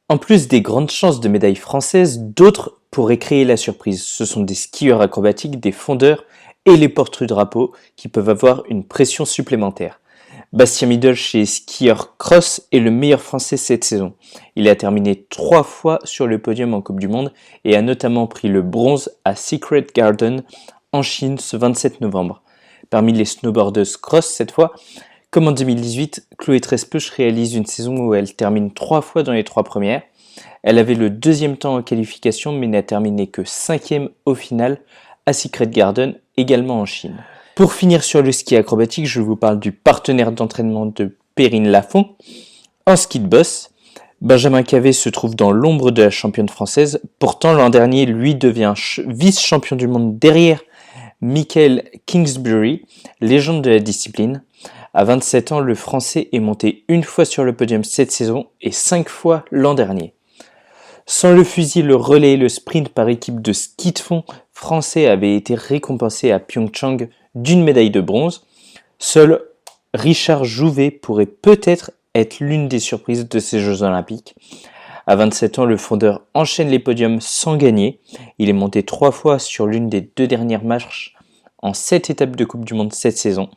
En plus des grandes chances de médailles françaises, d'autres pourraient créer la surprise. Ce sont des skieurs acrobatiques, des fondeurs et les porte-drapeaux qui peuvent avoir une pression supplémentaire. Bastien Midol chez skieur cross est le meilleur français cette saison. Il a terminé 3 fois sur le podium en Coupe du Monde et a notamment pris le bronze à Secret Garden en Chine ce 27 novembre. Parmi les snowboardeuses cross cette fois, comme en 2018, Chloé Trespeuch réalise une saison où elle termine 3 fois dans les 3 premières. Elle avait le deuxième temps en qualification mais n'a terminé que 5e au final à Secret Garden, également en Chine. Pour finir sur le ski acrobatique, je vous parle du partenaire d'entraînement de Perrine Lafont. En ski de boss, Benjamin Cavet se trouve dans l'ombre de la championne française. Pourtant, l'an dernier, lui devient vice-champion du monde derrière Michael Kingsbury, légende de la discipline. À 27 ans, le Français est monté une fois sur le podium cette saison et 5 fois l'an dernier. Sans le fusil, le relais et le sprint par équipe de ski de fond français avaient été récompensés à Pyeongchang d'une médaille de bronze. Seul Richard Jouvet pourrait peut-être être l'une des surprises de ces Jeux Olympiques. À 27 ans, le fondeur enchaîne les podiums sans gagner. Il est monté 3 fois sur l'une des 2 dernières marches en 7 étapes de Coupe du Monde cette saison.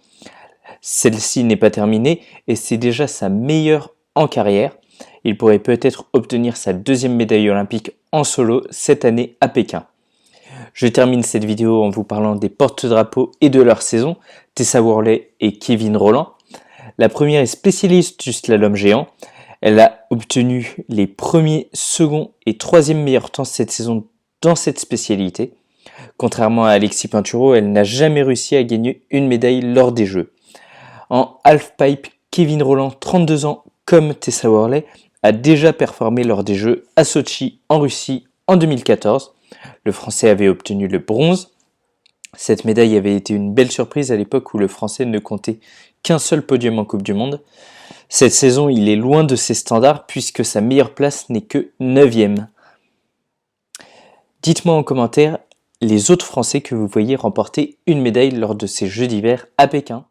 Celle-ci n'est pas terminée et c'est déjà sa meilleure en carrière. Il pourrait peut-être obtenir sa 2e médaille olympique en solo cette année à Pékin. Je termine cette vidéo en vous parlant des porte-drapeaux et de leur saison, Tessa Worley et Kevin Rolland. La première est spécialiste du slalom géant. Elle a obtenu les premiers, seconds et 3e meilleurs temps cette saison dans cette spécialité. Contrairement à Alexis Pinturo, elle n'a jamais réussi à gagner une médaille lors des Jeux. En halfpipe, Kevin Rolland, 32 ans, comme Tessa Worley, a déjà performé lors des Jeux à Sochi en Russie en 2014. Le Français avait obtenu le bronze. Cette médaille avait été une belle surprise à l'époque où le Français ne comptait qu'un seul podium en Coupe du Monde. Cette saison, il est loin de ses standards puisque sa meilleure place n'est que 9e. Dites-moi en commentaire les autres Français que vous voyez remporter une médaille lors de ces Jeux d'hiver à Pékin.